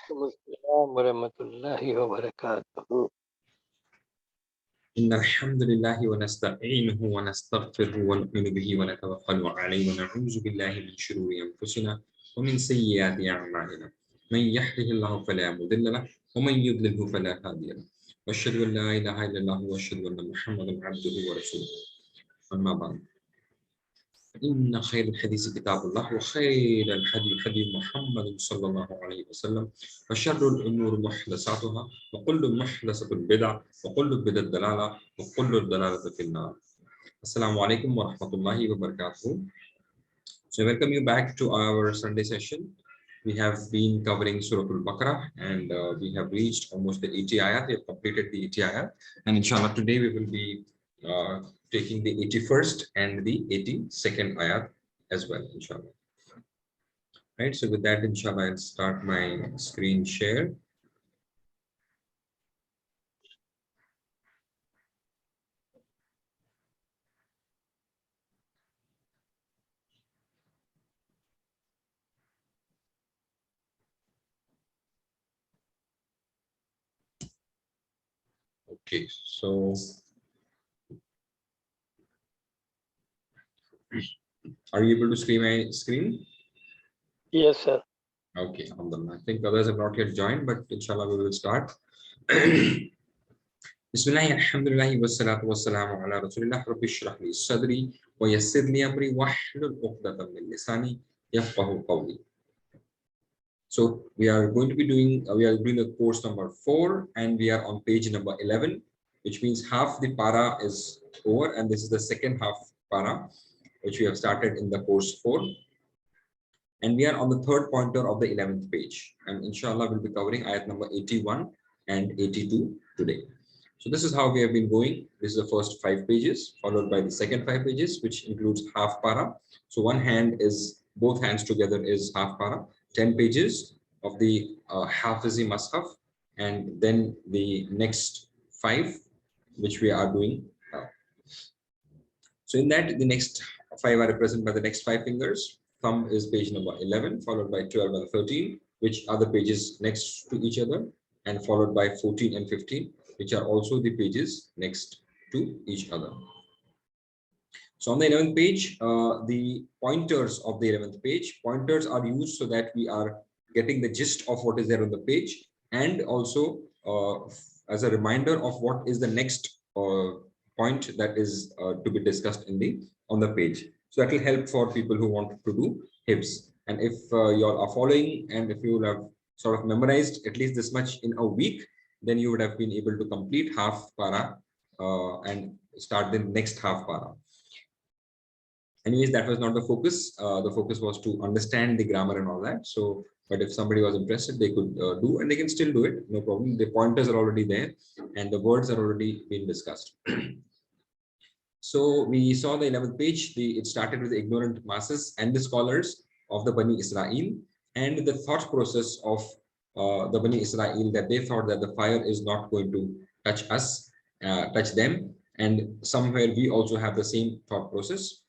السلام ورحمة الله وبركاته. إن الحمد لله ونستعينه ونستغفره ونؤمن به ونتوكل عليه ونعوذ بالله من شرور أنفسنا ومن سيئات أعمالنا من يهده الله فلا مضل له ومن يضلله فلا هادي له وأشهد أن لا إله إلا الله وأشهد أن محمدا عبده ورسوله أما بعد إن خير الحديث كتاب الله وخير الهدي هدي محمد صلى الله عليه وسلم وشر الأمور محدثاتها وكل محدثة بدعة وكل بدعة ضلالة وكل ضلالة في النار. Assalamu alaikum wa rahmatullahi wa barakatuh. So welcome you back to our Sunday session. We have been covering Surah Al-Baqarah and we have reached almost the 80 ayat. We have completed the 80 ayat. And inshallah today we will be taking the 81st and the 82nd ayat as well, inshallah. Right, so with that, inshallah, I'll start my screen share. Okay, so are you able to see my screen? Yes, sir. Okay, alhamdulillah. I think others have not yet joined, but inshallah we will start. Bismillah, alhamdulillah, wassalatu wassalamu ala rasulillah, rabbi shrah li sadri, wa yassir li amri, wahlul uqdatan min lisani, yafqahu qawli. So we are going to be doing, the course number 4 and we are on page number 11, which means half the para is over and this is the second half para, which we have started in the course 4. And we are on the third pointer of the 11th page. And inshallah, we'll be covering ayat number 81 and 82 today. So this is how we have been going. This is the first 5 pages, followed by the second 5 pages, which includes half para. So both hands together is half para, 10 pages of the Hafizi Mashaf, and then the next 5, which we are doing now. So in that, the next 5 are represented by the next 5 fingers. Thumb is page number 11, followed by 12 and 13, which are the pages next to each other, and followed by 14 and 15, which are also the pages next to each other. So on the 11th page, the pointers of the 11th page, pointers are used so that we are getting the gist of what is there on the page, and also as a reminder of what is the next point that is to be discussed on the page. So that will help for people who want to do hifz. And if you all are following and if you have sort of memorized at least this much in a week, then you would have been able to complete half para and start the next half para. Anyways, that was not the focus. The focus was to understand the grammar and all that. So, but if somebody was interested, they could do, and they can still do it. No problem. The pointers are already there, and the words are already been discussed. So we saw the 11th page. It started with the ignorant masses and the scholars of the Bani Israel, and the thought process of the Bani Israel that they thought that the fire is not going to touch them. And somewhere we also have the same thought process.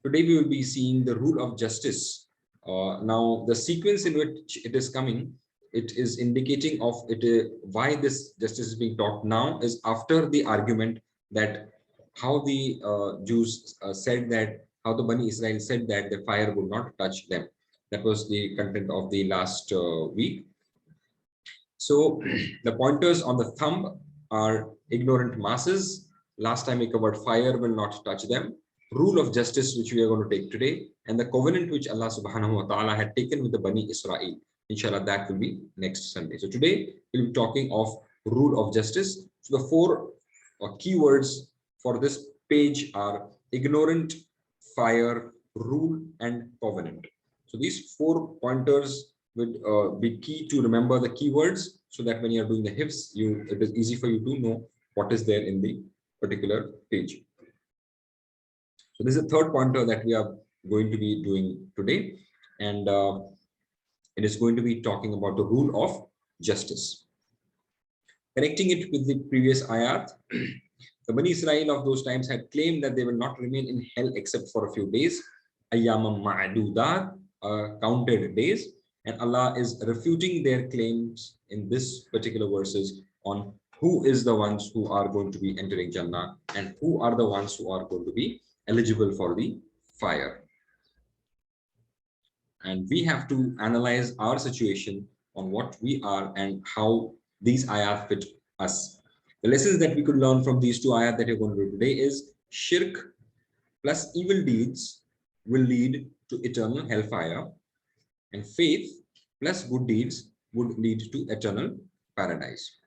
Today we will be seeing the rule of justice. Now the sequence in which it is coming, it is indicating of it why this justice is being taught now is after the argument that how the Jews said that, how the Bani Israel said that the fire will not touch them. That was the content of the last week. So the pointers on the thumb are ignorant masses. Last time we covered fire will not touch them. Rule of justice, which we are going to take today, and the covenant which Allah subhanahu wa ta'ala had taken with the Bani Israel. Inshallah, that will be next Sunday. So today we'll be talking of rule of justice. So the 4 keywords for this page are ignorant, fire, rule, and covenant. So these 4 pointers would be key to remember the keywords, so that when you are doing the hifz, it is easy for you to know what is there in the particular page. So this is the third pointer that we are going to be doing today, and it is going to be talking about the rule of justice. Connecting it with the previous ayat, the Bani Israel of those times had claimed that they will not remain in hell except for a few days, ayyamam ma'dudat, counted days, And Allah is refuting their claims in this particular verses on who is the ones who are going to be entering Jannah and who are the ones who are going to be eligible for the fire. And we have to analyze our situation on what we are and how these ayat fit us. The lessons that we could learn from these two ayat that you're going to do today is shirk plus evil deeds will lead to eternal hellfire, and faith plus good deeds would lead to eternal paradise.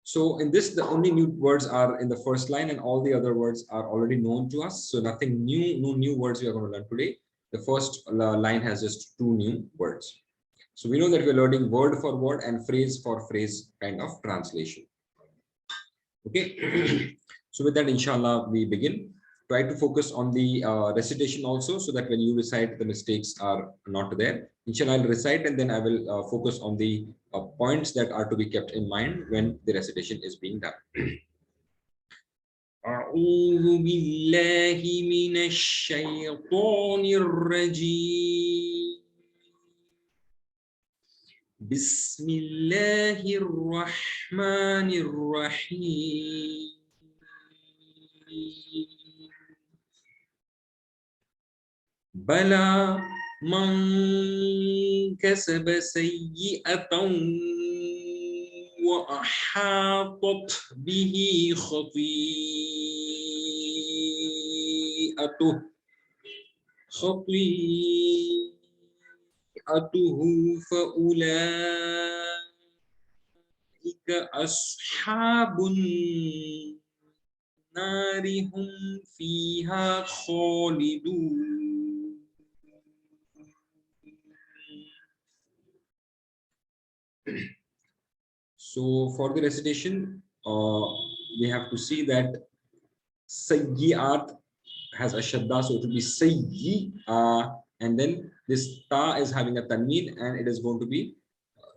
So in this, the only new words are in the first line, and all the other words are already known to us. So nothing new, no new words we are going to learn today. The first line has just two new words. So we know that we're learning word for word and phrase for phrase kind of translation. Okay. So with that, inshallah, we begin. Try to focus on the recitation also, so that when you recite, the mistakes are not there. Inshallah, I'll recite and then I will focus on the points that are to be kept in mind when the recitation is being done. أعوذ بالله من الشيطان الرجيم. بسم الله الرحمن الرحيم. بلى من كسب سيئة وأحاطت به خطيئته فأولئك أصحاب النار هم فيها خالدون. So for the recitation, we have to see that sayyi'at has a shadda, so it will be sayyi'a, and then this ta is having a tanween and it is going to be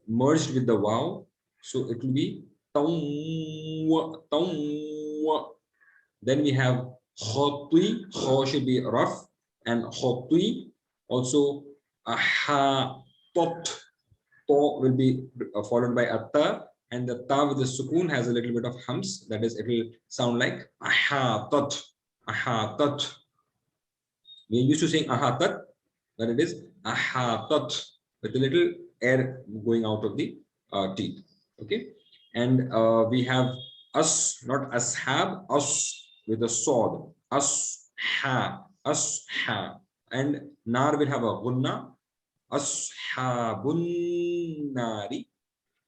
merged with the waw, so it will be tawwa, tawwa. Then we have khati, kha should be rough, and khati also aha, tot, to will be followed by a ta, and the ta with the sukoon has a little bit of hums, that is, it will sound like aha, tot, aha, tot. We are used to saying aha, tat, but it is aha, tot, with a little air going out of the teeth. Okay, and we have us, not ashab, us with a sword, us ha, and nar will have a gunna, ashabun nari,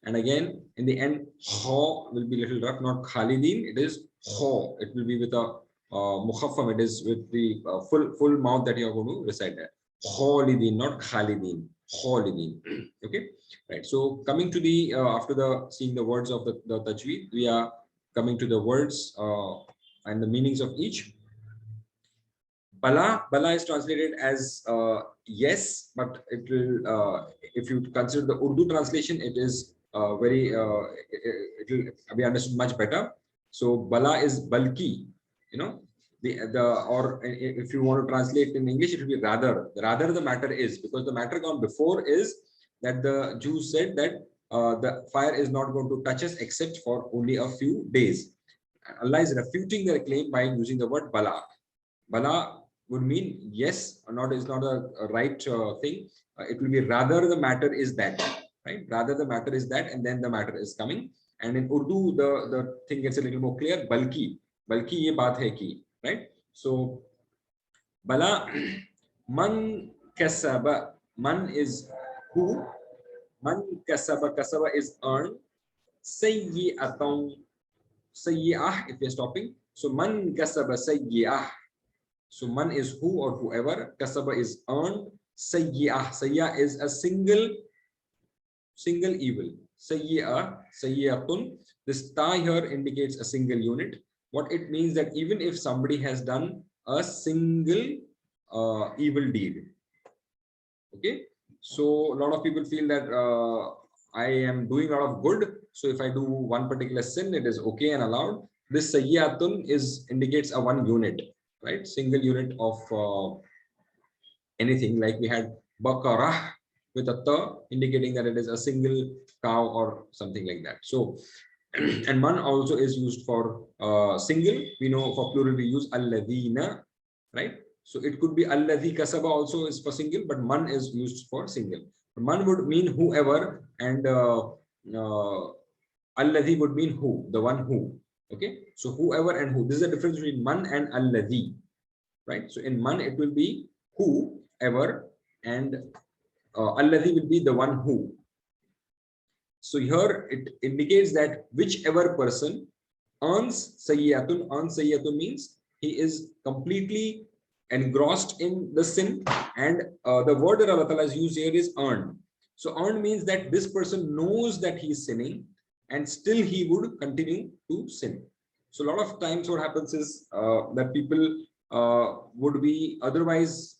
and again in the end ho will be little rough, not khalidin, it is ho, it will be with a mukhaffam, it is with the full mouth that you are going to recite that. Khalidin, not khalidin, khalidin. Okay, right. So coming to the after the seeing the words of the tajweed, we are coming to the words and the meanings of each. Bala is translated as yes, but it will, if you consider the Urdu translation, it is it will be understood much better. So Bala is Balki, you know, or if you want to translate in English, it will be rather. Rather the matter is, because the matter gone before is that the Jews said that the fire is not going to touch us except for only a few days. Allah is refuting their claim by using the word Bala. Bala would mean yes or not, is not a right thing. It will be rather the matter is that, right? Rather the matter is that, and then the matter is coming. And in Urdu, the thing gets a little more clear. Balki ye baat hai ki, right? So bala man kasaba, man is who, man kasaba is earned, sayyi'atun, sayyi'ah if you're stopping. So man kasaba sayyi'ah. So man is who or whoever, kasaba is earned, sayyi'ah, sayyi'ah is a single evil, sayyiyatun. This ta here indicates a single unit. What it means that even if somebody has done a single evil deed, okay, so a lot of people feel that I am doing a lot of good, so if I do one particular sin, it is okay and allowed. This sayyiyatun indicates a one unit, right? Single unit of anything. Like we had baqarah with a ta, indicating that it is a single cow or something like that. So, and man also is used for single. We know for plural we use alladhina, right? So it could be alladhi kasaba also is for single, but man is used for single. Man would mean whoever, and alladhi would mean who, the one who. Okay, so whoever and who. This is the difference between man and alladhi, right? So in man it will be whoever, and alladhi will be the one who. So here it indicates that whichever person earns sayyatun means he is completely engrossed in the sin, and the word that Allah Ta'ala has used here is earned. So earned means that this person knows that he is sinning and still he would continue to sin. So a lot of times what happens is that people would be otherwise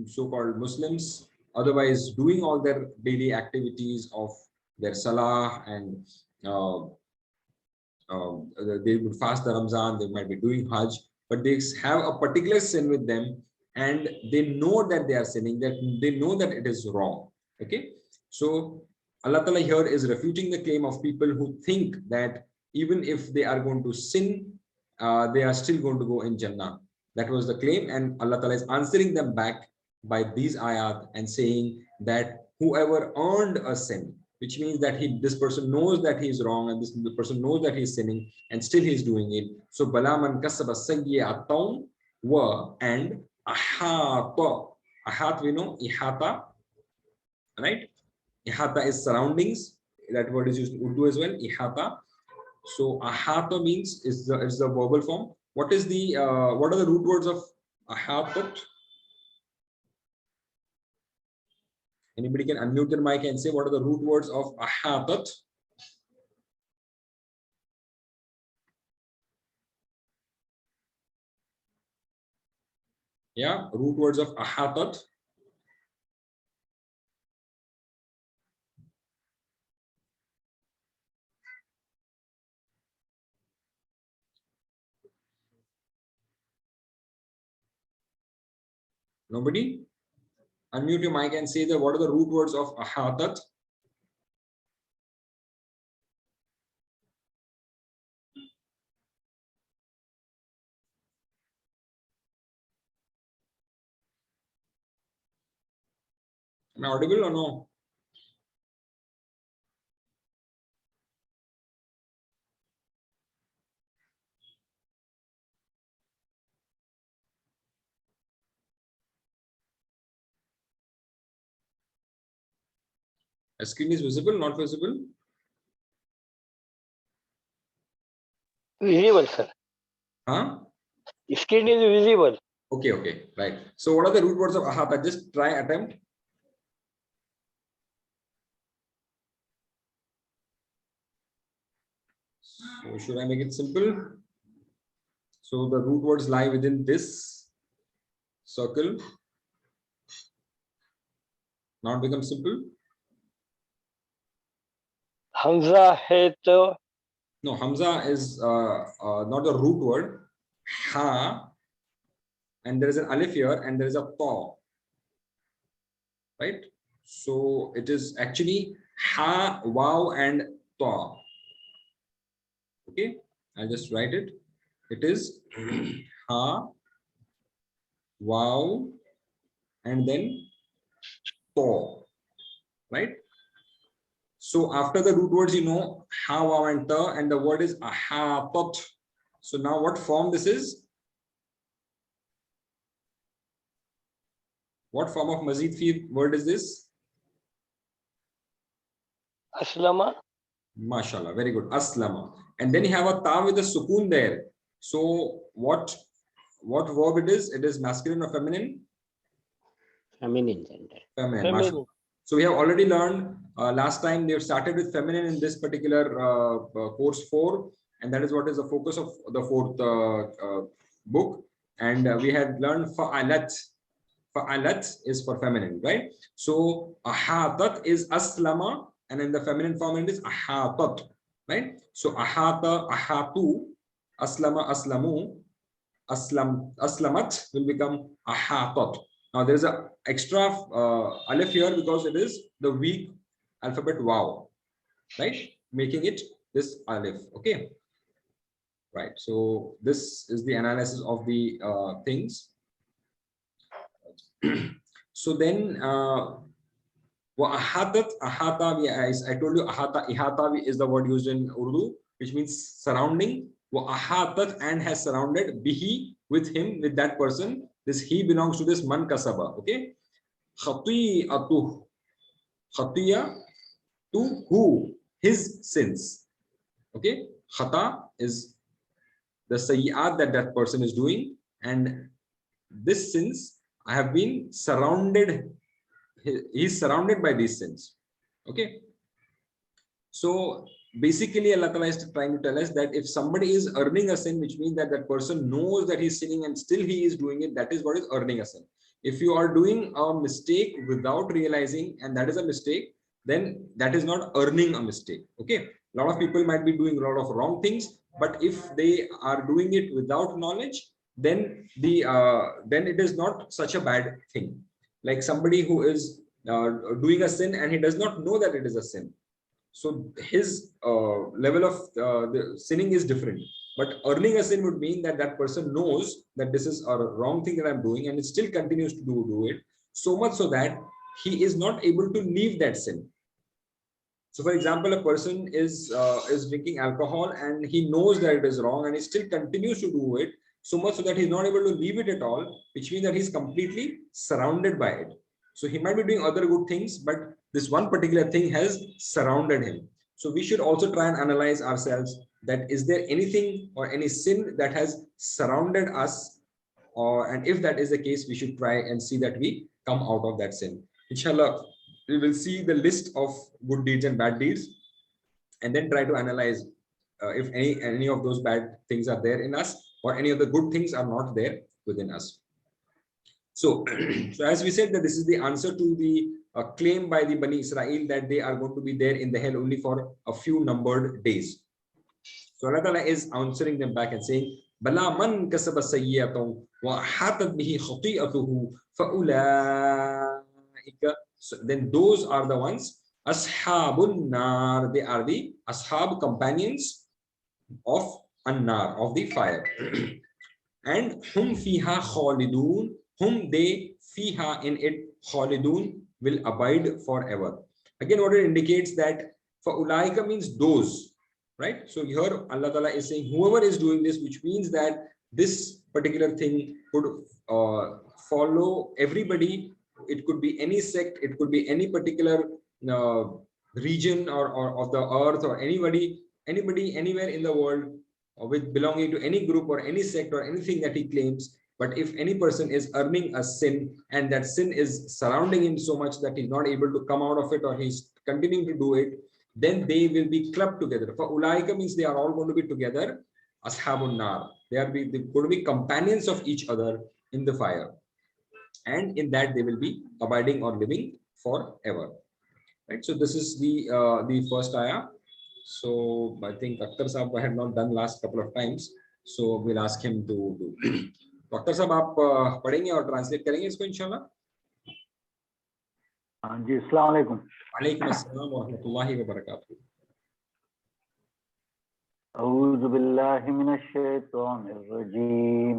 so-called Muslims, otherwise doing all their daily activities of their salah, and uh, they would fast the Ramzan, they might be doing Hajj, but they have a particular sin with them, and they know that they are sinning, that they know that it is wrong. Okay, so Allah Ta'ala here is refuting the claim of people who think that even if they are going to sin, they are still going to go in Jannah. That was the claim, and Allah Ta'ala is answering them back by these ayat and saying that whoever earned a sin, which means that this person knows that he is wrong, and the person knows that he is sinning and still he is doing it. So balaman kasaba sayyi'atan wa, and ahata. Ahat, we know ihata, right? Ihata is surroundings. That word is used in Urdu as well, ihata. So ahata means is the verbal form. What is the what are the root words of ahatat? Anybody can unmute their mic and say what are the root words of ahatat? Yeah, root words of ahatat. Nobody? Unmute your mic and say what are the root words of ahatat? Am I audible or no? A screen is visible, not visible? Visible, sir. Huh? Screen is visible. Okay, okay, right. So what are the root words of ahatat? Just try attempt. So should I make it simple? So the root words lie within this circle. Not become simple? Hamza hai to. No, Hamza is not a root word. Ha, and there is an alif here, and there is a ta, right? So it is actually ha, wow, and ta. Okay, I'll just write it. It is ha, wow, and then ta, right? So after the root words, ha, wow, and ta, and the word is ahatat. So now what form this is? What form of Mazid fi word is this? Aslama. Mashallah, very good. Aslama. And then you have a ta with a sukoon there. So what verb it is? It is masculine or feminine? Feminine gender. Feminine. Feminine. So we have already learned last time they've started with feminine in this particular course 4, and that is what is the focus of the 4th book. And we had learned fa'alat. Fa'alat is for feminine, right? So ahatat is aslama, and in the feminine form it is ahatat, right? So ahata, ahatu, aslama, aslamu, aslamat will become ahatat. Now there is a extra alif here because it is the weak alphabet wow, right? Making it this alif. Okay, right. So this is the analysis of the things. So then ahata, I told you ihata is the word used in Urdu, which means surrounding. Ahatat, and has surrounded bihi, with him, with that person. This he belongs to this man kasaba. Okay, khati'atuh, khatiya, to who, his sins. Okay, khata is the sayyat that person is doing, and this sins have been surrounded. He is surrounded by these sins. Okay, so basically Allah Ta'ala is trying to tell us that if somebody is earning a sin, which means that that person knows that he's sinning and still he is doing it, that is what is earning a sin. If you are doing a mistake without realizing, and that is a mistake, then that is not earning a mistake. Okay, a lot of people might be doing a lot of wrong things, but if they are doing it without knowledge, then then it is not such a bad thing. Like somebody who is doing a sin and he does not know that it is a sin, so his level of the sinning is different. But earning a sin would mean that that person knows that this is a wrong thing that I'm doing, and it still continues to do it, so much so that he is not able to leave that sin. So for example, a person is drinking alcohol and he knows that it is wrong, and he still continues to do it, so much so that he's not able to leave it at all, which means that he's completely surrounded by it. So he might be doing other good things, but this one particular thing has surrounded him. So we should also try and analyze ourselves, that is there anything or any sin that has surrounded us, and if that is the case, we should try and see that we come out of that sin. Inshallah, we will see the list of good deeds and bad deeds, and then try to analyze if any of those bad things are there in us, or any of the good things are not there within us. So, so as we said, that this is the answer to the claim by the Bani Israel that they are going to be there in the hell only for a few numbered days. So Allah Ta'ala is answering them back and saying, Bala man kasaba sayyi'atan wa hatat bihi khati'atuhu fa ulaika. So then those are the ones, ashabun nar, they are the ashab, companions of an-nar, of the fire. And hum fiha khalidun, whom they fiha, in it, khalidun, will abide forever. Again, what it indicates that for ulaika means those, right? So here Allah Ta'ala is saying whoever is doing this, which means that this particular thing could follow everybody. It could be any sect, it could be any particular region or of the earth, or anybody anywhere in the world, with belonging to any group or any sect or anything that he claims. But if any person is earning a sin, and that sin is surrounding him so much that he's not able to come out of it, or he's continuing to do it, then they will be clubbed together. For ulaika means they are all going to be together. Ashabun nar, they're going to be companions of each other in the fire, and in that they will be abiding or living forever. Right. So this is the first ayah. So I think Dr. Saab had not done last couple of times, so we'll ask him to do. Dr. Saab, आप पढ़ेंगे और translate करेंगे इसको इंशाल्लाह? हाँ जी, अस्सलाम वालेकुम। वालेकुम अस्सलाम व रहमतुल्लाहि व बरकातुहू। अऊज़ु बिल्लाहि मिनश शैतानिर रजीम।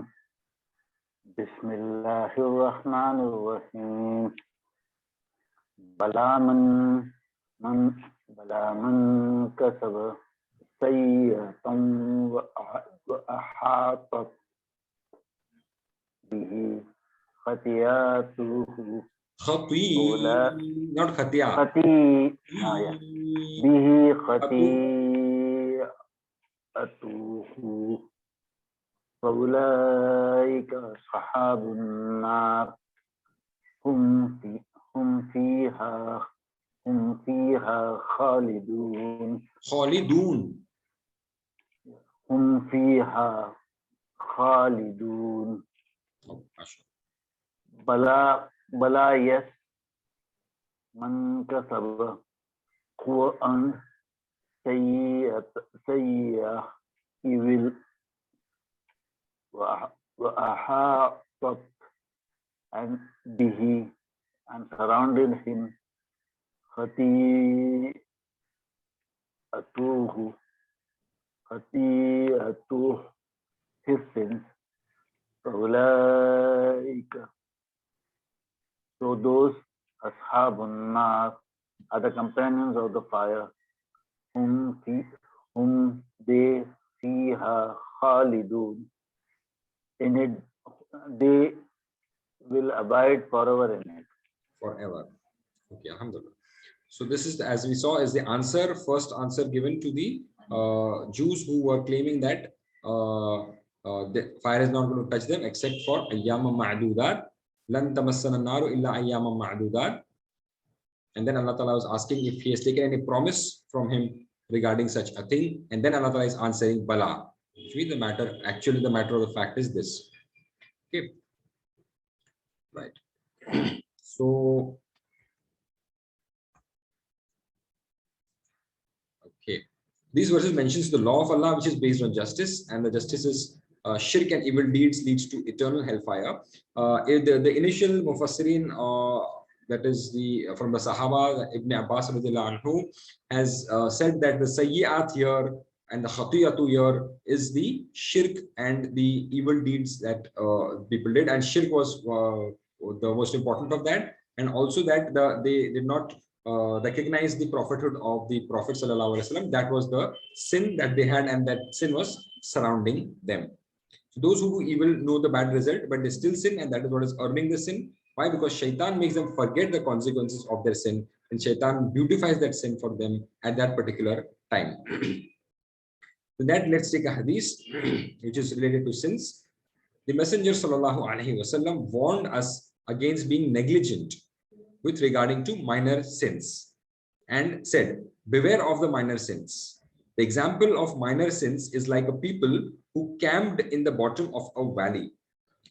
बिस्मिल्लाहिर रहमानिर रहीम। बला मन कसब सय्यतन व अहातत बिही खतियातुहु not khatiya. बिही खतियातुहु فأولئك أصحاب النار هم فيها خالدون هم فيها خالدون بلا yes من كسب قرآن سيئة evil وأحاطت and bihi, and surrounded him khati'atuhu, khati'atuhu, his sins. فَأُولَئِكَ, so those ashabun nar are the companions of the fire, whom they fiha khalidun, in it they will abide forever in it. Forever. Okay, alhamdulillah. So this is, as we saw, is the answer, first answer given to the Jews who were claiming that the fire is not going to touch them except for ayyama ma'dudat. Lan tamassana naru illa ayyama ma'dudat. And then Allah Ta'ala was asking if he has taken any promise from him regarding such a thing. And then Allah Ta'ala is answering Bala. Which means the matter, actually the matter of the fact is this. Okay. Right. So, okay. These verses mentions the law of Allah, which is based on justice, and the justice is shirk and evil deeds leads to eternal hellfire. The initial Mufassirin, that is the from the Sahaba, Ibn Abbas anhu, has said that the sayyi'at here and the khatiyatu here is the shirk and the evil deeds that people did, and shirk was the most important of that, and also that they did not recognize the prophethood of the Prophet sallallahu alaihi wasallam. That was the sin that they had, and that sin was surrounding them. So those who do evil know the bad result, but they still sin, and that is what is earning the sin. Why? Because shaitan makes them forget the consequences of their sin, and shaitan beautifies that sin for them at that particular time. So that, let's take a hadith which is related to sins. The Messenger sallallahu alaihi wasallam warned us against being negligent with regarding to minor sins, and said, beware of the minor sins. The example of minor sins is like a people who camped in the bottom of a valley,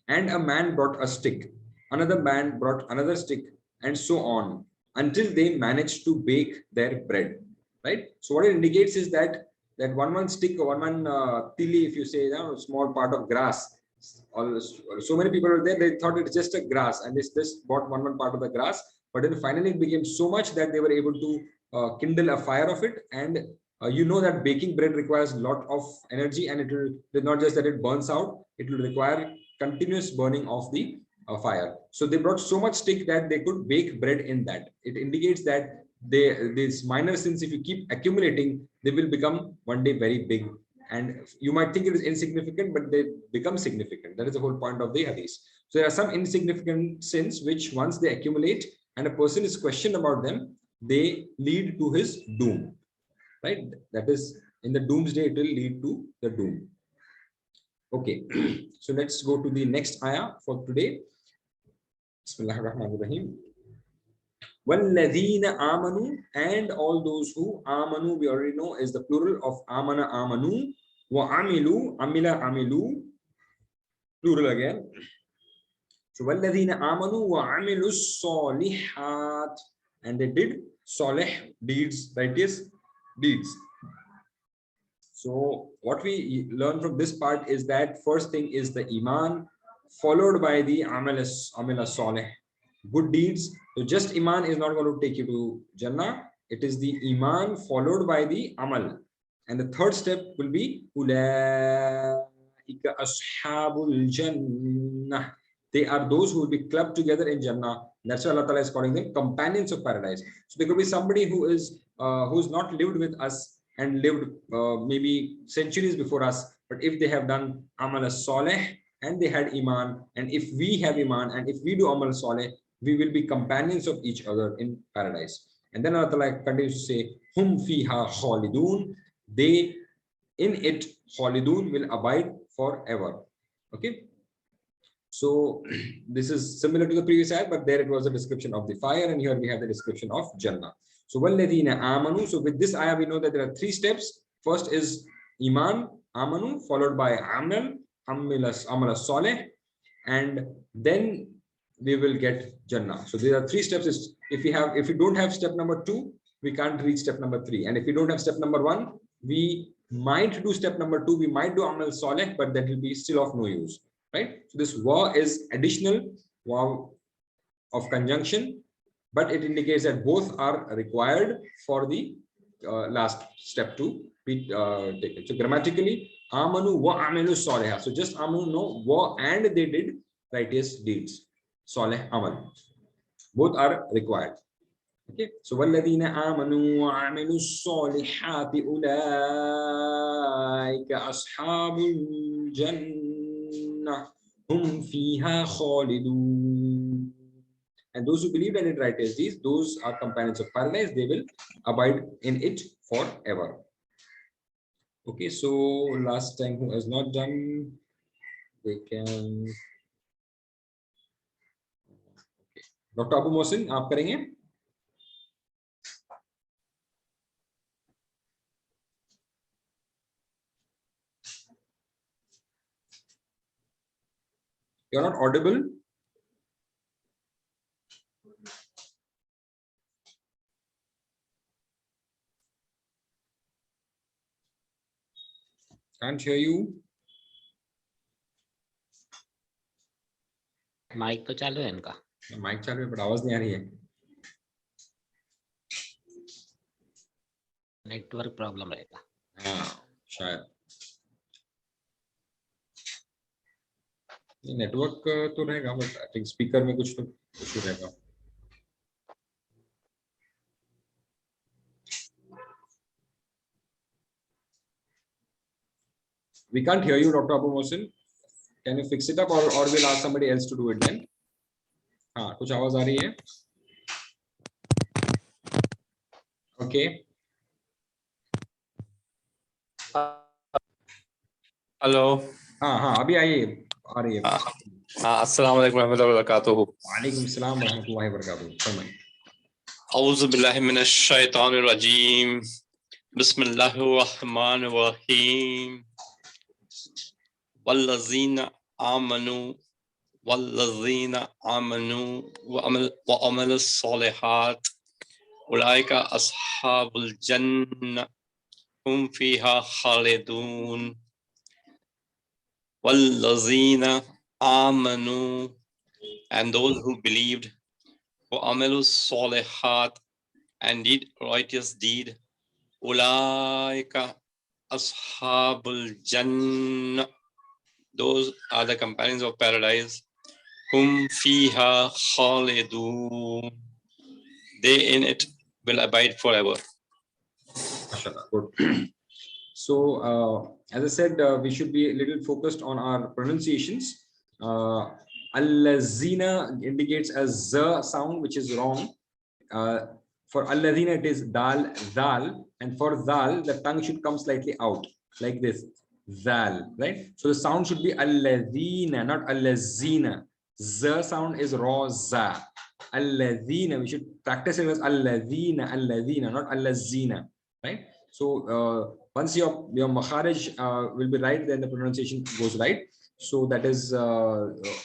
and a man brought a stick, another man brought another stick, and so on, until they managed to bake their bread. Right? So what it indicates is that one stick, one tili, if you say, a small part of grass, so many people were there, they thought it's just a grass, and they just bought one part of the grass, but then finally it became so much that they were able to kindle a fire of it. And you know that baking bread requires a lot of energy, and it will not just that it burns out, it will require continuous burning of the fire. So they brought so much stick that they could bake bread in that. It indicates that these minor sins, if you keep accumulating, they will become one day very big, and you might think it is insignificant, but they become significant. That is the whole point of the hadith. So there are some insignificant sins which, once they accumulate and a person is questioned about them, they lead to his doom. Right? That is, in the doomsday, it will lead to the doom. Okay. So let's go to the next ayah for today. Bismillahirrahmanirrahim. وَالَّذِينَ آمَنُوا, and all those who, amanu we already know is the plural of amana amanu, وَعَمِلُوا amila amilu, plural again. So وَالَّذِينَ آمَنُوا وَعَمِلُوا الصَّالِحَاتِ, and they did salih deeds, righteous deeds. So what we learn from this part is that first thing is the iman, followed by the amal salih, good deeds. So just iman is not going to take you to Jannah. It is the iman followed by the amal. And the third step will be ulaika ashabul jannah. They are those who will be clubbed together in Jannah. That's why Allah Ta'ala is calling them companions of paradise. So there could be somebody who's not lived with us and lived maybe centuries before us, but if they have done amal salih and they had iman, and if we have iman and if we do amal salih, we will be companions of each other in paradise. And then Allah Ta'ala continues to say, hum fiha khalidun, they in it khalidun will abide forever. Okay. So this is similar to the previous ayah, but there it was a description of the fire, and here we have the description of Jannah. So وَالَّذِينَ آمَنُوا, so with this ayah we know that there are three steps. First is iman, amanu, followed by amal, amal salih, and then we will get Jannah. So there are three steps. If we don't have step number 2, we can't reach step number 3. And if we don't have step number 1, we might do step number 2, we might do amal salih, but that will be still of no use. Right? So this wa is additional. Wow of conjunction, but it indicates that both are required for the last step to be taken. So grammatically, amanu wa amilu salihah. So just amanu, no, wa, and they did righteous deeds. Salih amal. Both are required. Okay. So walladhina amanu wa amilu salihati ulaika ashabul jannah hum fiha khalidun. And those who believe and did righteous deeds, those are companions of paradise. They will abide in it forever. Okay, so last time who has not done, they can. Okay. Dr. Abu Mohsin, आप करेंगे? You're not audible. Can't hear you. Mic तो चालू है इनका. Mic चालू है, but आवाज नहीं आ रही है. नेटवर्क प्रॉब्लम रहेगा. हाँ, शायद. नेटवर्क तो रहेगा, बट आई थिंक स्पीकर में कुछ तो इशू रहेगा. We can't hear you, Dr. Abu Mohsin. Can you fix it up, or we'll ask somebody else to do it then? हाँ, कुछ आवाज आ रही है. Okay. हेलो. हाँ, अभी आ रही है. हाँ, अस्सलाम वालेकुम रहमतुल्लाहि व बरकातुहू. वालेकुम सलाम व रहमतुल्लाहि व बरकातुहू. औज़ु बिल्लाहि मिनश शैतानिर रजीम. बिस्मिल्लाहिर रहमानिर रहीम. वल्लज़ीना आमनू व अमलुस सालिहात उलाइका अस्हाबुल जन्नह हुम फीहा खालिदून. वल्लज़ीना आमनू, and those who believed, wa amalus salihat, and did righteous deed, ulaika ashabul jannah, those are the companions of paradise, hum fiha khalidun, they in it will abide forever. Good. So, as I said, we should be a little focused on our pronunciations. Allazina indicates a z sound, which is wrong. For allazina, it is dal, dal, and for dal, the tongue should come slightly out, like this, dal, right? So the sound should be allazina, not allazina. Z sound is raw za. Allazina, we should practice it as allazina, allazina, not allazina, right? So once your makharij will be right, then the pronunciation goes right. So that is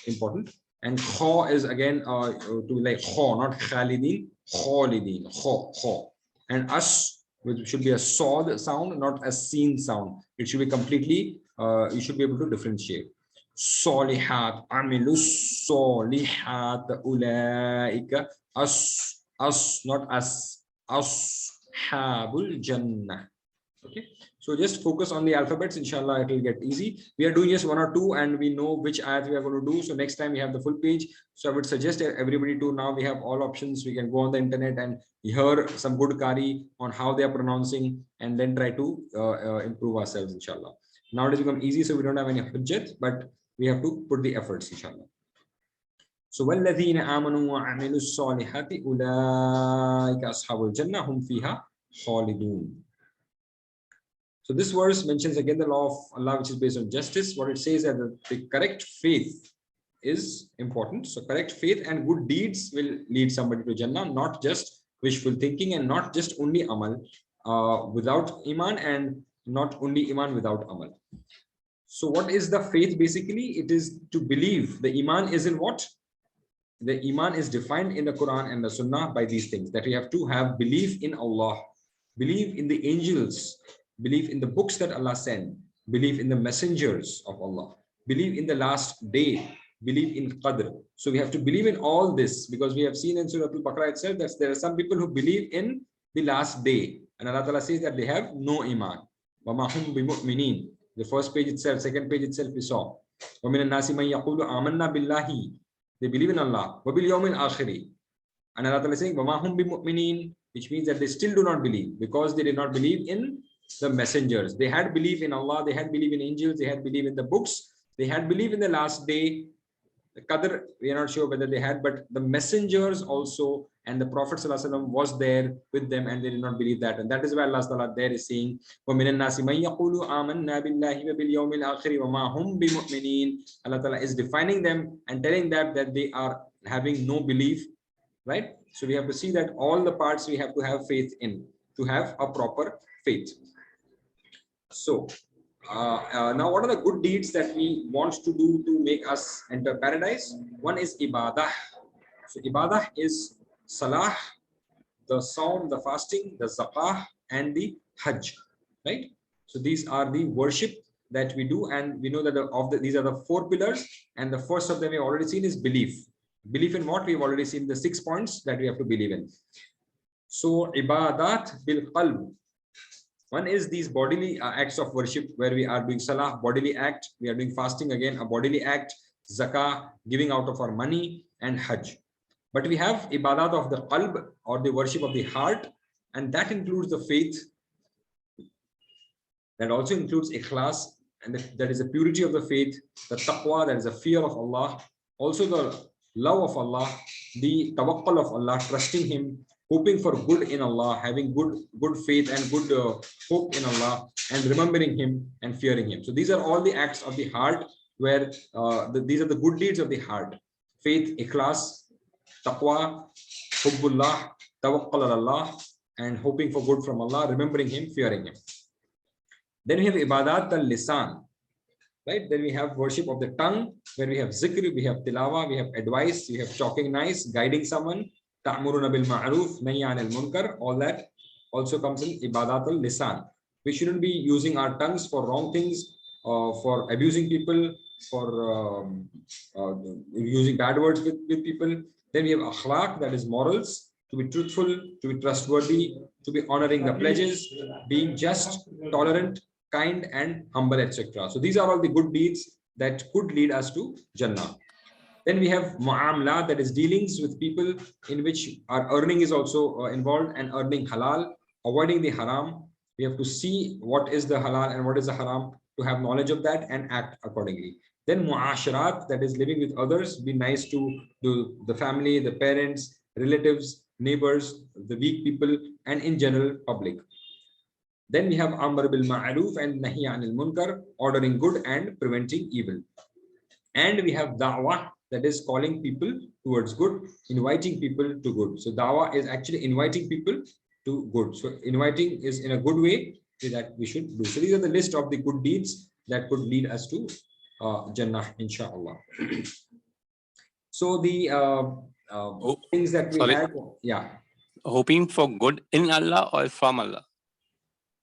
important. And kha is again to be like kha, not khalidin, khalidin, kha. And as, which should be a sod sound, not a seen sound. It should be completely, you should be able to differentiate. Solihat, amilus solihat, ulaika, as, not as, ashabul jannah. Okay, so just focus on the alphabets, inshallah it will get easy. We are doing just one or two and we know which ayat we are going to do, so next time we have the full page. So I would suggest everybody to, now we have all options, we can go on the internet and hear some good qari on how they are pronouncing and then try to improve ourselves, inshallah. Now it has become easy, so we don't have any hujjat, but we have to put the efforts, inshallah. So وَالَّذِينَ آمَنُوا وَعَمِلُوا الصَّالِحَاتِ أُولَٰئِكَ أَصْحَابُ الْجَنَّةِ هُمْ فِيهَا خَالِدُونَ. So this verse mentions again the law of Allah, which is based on justice. What it says is that the correct faith is important. So correct faith and good deeds will lead somebody to Jannah, not just wishful thinking and not just only amal without iman and not only iman without amal. So what is the faith basically? It is to believe. The iman is in what? The iman is defined in the Quran and the Sunnah by these things, that we have to have belief in Allah, believe in the angels, believe in the books that Allah sent, believe in the messengers of Allah, believe in the last day, believe in Qadr. So we have to believe in all this, because we have seen in Surah Al-Baqarah itself that there are some people who believe in the last day, and Allah Ta'ala says that they have no iman. وَمَا هُمْ بِمُؤْمِنِينَ. The first page itself, second page itself we saw. وَمِنَ النَّاسِ مَنْ يَقُولُ آمَنَّا بِاللَّهِ. They believe in Allah. وَبِالْيَوْمِ الْآخِرِ. And Allah Ta'ala is saying وَمَا هُمْ بِمُؤْمِنِينَ, which means that they still do not believe, because they did not believe in the messengers. They had belief in Allah, they had belief in angels, they had belief in the books, they had belief in the last day. The Qadr, we are not sure whether they had, but the messengers also, and the Prophet ﷺ was there with them, and they did not believe that. And that is why Allah Ta'ala there is saying, وَمِنَ النَّاسِ مَنْ يَقُولُ آمَنَّا بِاللَّهِ وَبِالْيَوْمِ الْآخِرِ وَمَا هُمْ بِمُؤْمِنِينَ. Allah Ta'ala is defining them and telling them that they are having no belief, right? So we have to see that all the parts we have to have faith in, to have a proper faith. So now what are the good deeds that we want to do to make us enter paradise? One is ibadah. So ibadah is salah, the saum, the fasting, the zakah, and the hajj, right? So these are the worship that we do, and we know that these are the 4 pillars, and the first of them we have already seen is belief. Belief in what? We have already seen the 6 points that we have to believe in. So ibadat bil qalb. One is these bodily acts of worship, where we are doing salah, bodily act. We are doing fasting, again a bodily act, zakah, giving out of our money, and hajj. But we have ibadat of the qalb, or the worship of the heart, and that includes the faith. That also includes ikhlas, and that is the purity of the faith, the taqwa, that is the fear of Allah, also the love of Allah, the tawakkul of Allah, trusting Him, hoping for good in Allah, having good faith and good hope in Allah, and remembering Him and fearing Him. So these are all the acts of the heart, where these are the good deeds of the heart: faith, ikhlas, taqwa, hubbullah, tawakkul ala Allah, and hoping for good from Allah, remembering Him, fearing Him. Then we have ibadat al-lisan, right? Then we have worship of the tongue, where we have zikr, we have tilawa, we have advice, we have talking nice, guiding someone, ta'muruna bil ma'ruf, nahy anil munkar. All that also comes in ibadat al-lisan. We shouldn't be using our tongues for wrong things, for abusing people, for using bad words with people. Then we have akhlaq, that is morals, to be truthful, to be trustworthy, to be honoring the pledges, being just, tolerant, kind, and humble, etc. So these are all the good deeds that could lead us to Jannah. Then we have mu'amala, that is dealings with people, in which our earning is also involved, and earning halal, avoiding the haram. We have to see what is the halal and what is the haram, to have knowledge of that and act accordingly. Then mu'asharat, that is living with others, be nice to the family, the parents, relatives, neighbors, the weak people, and in general public. Then we have amr bil ma'ruf and nahy anil munkar, ordering good and preventing evil. And we have da'wah, that is calling people towards good, inviting people to good. So da'wah is actually inviting people to good. So inviting is in a good way that we should do. So these are the list of the good deeds that could lead us to Jannah, inshallah. So the things that we sorry. had, yeah. Hoping for good in Allah or from Allah?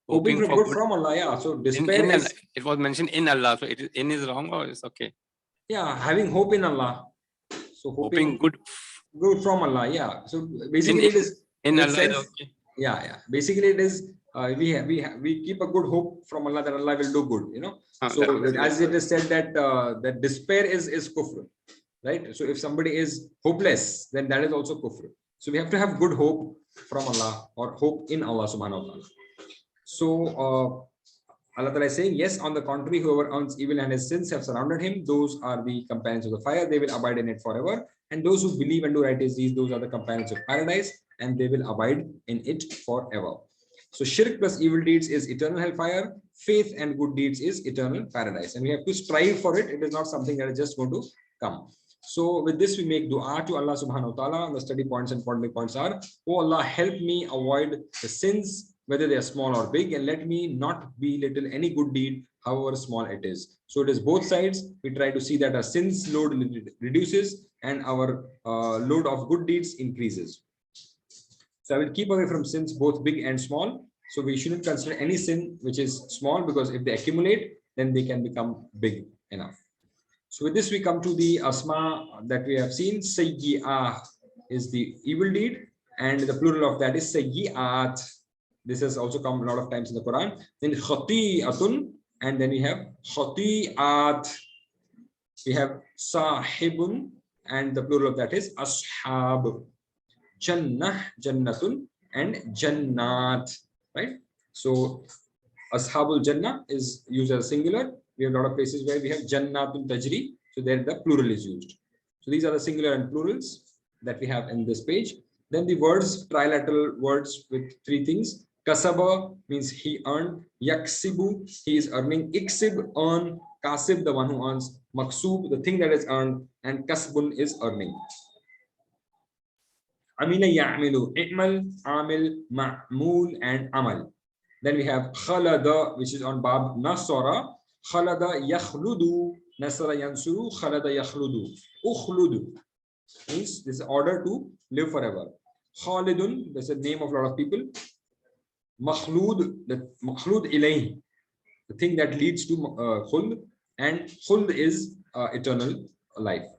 Hoping for good from Allah, yeah. So despair is, it was mentioned in Allah, so it is in is wrong or it's okay? yeah, having hope in Allah. So Hoping good from Allah, yeah. So basically it is in Allah sense, is okay. yeah. Basically it is we keep a good hope from Allah that Allah will do good, you know. So as it is said that that despair is kufr, right? So if somebody is hopeless, then that is also kufr. So we have to have good hope from Allah, or hope in Allah subhanahu wa ta'ala. So Allah Ta'ala is saying, yes, on the contrary, whoever earns evil and his sins have surrounded him, those are the companions of the fire, they will abide in it forever. And those who believe and do righteous deeds, those are the companions of paradise, and they will abide in it forever. So shirk plus evil deeds is eternal hellfire, faith and good deeds is eternal paradise. And we have to strive for it. It is not something that is just going to come. So with this, we make dua to Allah subhanahu wa ta'ala. The study points and point points are, oh Allah, help me avoid the sins, whether they are small or big, and let me not belittle any good deed, however small it is. So it is both sides. We try to see that our sins load reduces and our load of good deeds increases. So I will keep away from sins, both big and small. So we shouldn't consider any sin which is small, because if they accumulate, then they can become big enough. So with this we come to the asma that we have seen. Sayyi'ah is the evil deed, and the plural of that is sayyi'at. This has also come a lot of times in the Quran. Then khati'atun, and then we have khati'at. We have sahibun, and the plural of that is ashab. Jannah, jannatun, and jannat, right? So ashabul jannah is used as singular. We have a lot of places where we have jannatun tajri, so there the plural is used. So these are the singular and plurals that we have in this page. Then the words, trilateral words with three things. Kasaba means he earned. Yaksibu, he is earning. Iksib, earn. Kasib, the one who earns. Maksub, the thing that is earned. And kasbun is earning. Amila ya'milu, i'mal, amil, ma'mul, and amal. Then we have khalada, which is on bab nasara. Khalada yakhludu, nasara yansuru, khalada yakhludu. Ukhludu means this is order to live forever. Khalidun, that's the name of a lot of people. Makhlud, the makhlud ilayh, the thing that leads to khuld, and khuld is eternal life.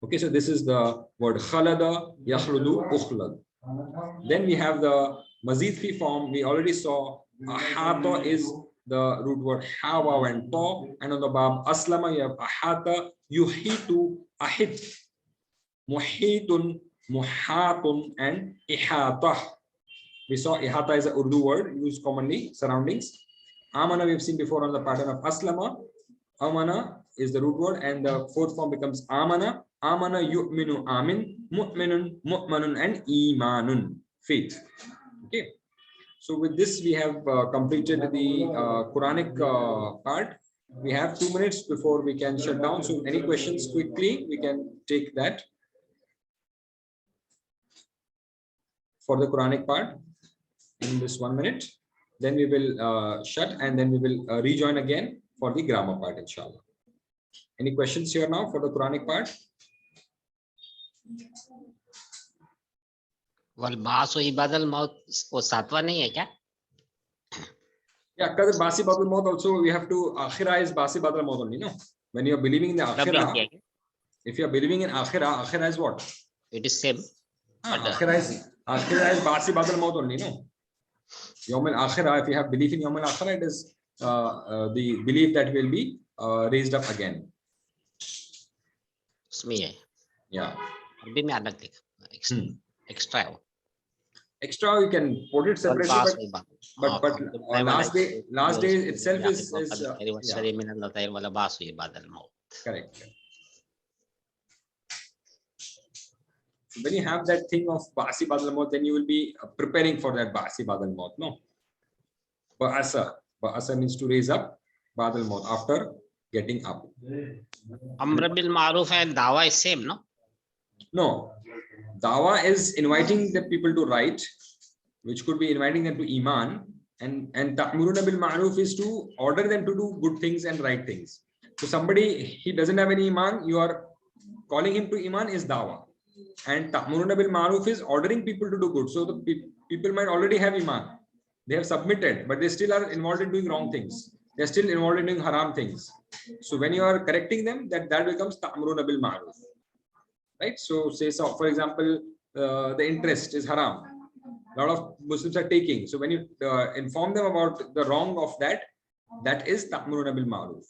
Okay, so this is the word khalada, yakhludu, ukhlad. Then we have the mazid fi form. We already saw ahata is the root word hawa and ta, and on the bab aslama you have ahata, yuhitu, ahit, muhitun, muhatun, and ihata. We saw ihata is a Urdu word used commonly, surroundings. Amana we have seen before on the pattern of aslama. Amana is the root word, and the fourth form becomes amana. Amana yu'minu amin, mu'minun, mu'manun, and imanun, faith. Okay. So with this we have completed the Quranic part. We have 2 minutes before we can shut down. So any questions quickly, we can take that for the Quranic part in this 1 minute. Then we will shut, and then we will rejoin again for the grammar part, inshallah. Any questions here now for the Quranic part? वल बास व इबादल मौत वो सातवां नहीं है क्या? Yeah, because Basi Badal Maut also we have to Akhirah is Basi Badal Maut only, no? When you are believing in the Akhirah, if you are believing in Akhirah, Akhirah is what? It is same. Akhirah is Basi Badal Maut only, no? Yawm al-Akhirah, if you have belief in Yawm al-Akhirah, it is the belief that will be raised up again. उसमें है. Yeah. अरबी में अलग लिखा. Extra है. Extra you can put it separately, but last day itself is correct. When you have that thing of Basi Badal Maut, then you will be preparing for that Basi Badal Maut, no? Ba'asa means to raise up, Badal Maut after getting up. Amr bil Ma'ruf and Dawa is same, no? No, Dawa is inviting the people to right, which could be inviting them to Iman, and Ta'muruna bil Ma'ruf is to order them to do good things and right things. So somebody, he doesn't have any Iman, you are calling him to Iman is Dawa. And Ta'muruna bil Ma'ruf is ordering people to do good. So the people might already have Iman. They have submitted, but they still are involved in doing wrong things. They're still involved in doing haram things. So when you are correcting them, that becomes Ta'muruna bil Ma'ruf. Right? So say, so for example, the interest is haram. A lot of Muslims are taking. So when you inform them about the wrong of that, that is Ta'muruna bil Ma'ruf.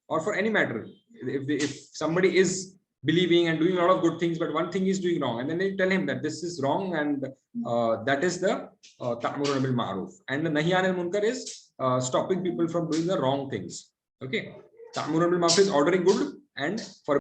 Or for any matter, if somebody is believing and doing a lot of good things, but one thing is doing wrong, and then they tell him that this is wrong, and that is the Ta'muruna bil Ma'ruf. And the Nahi anil Munkar is stopping people from doing the wrong things. Okay, Ta'muruna bil Ma'ruf is ordering good and for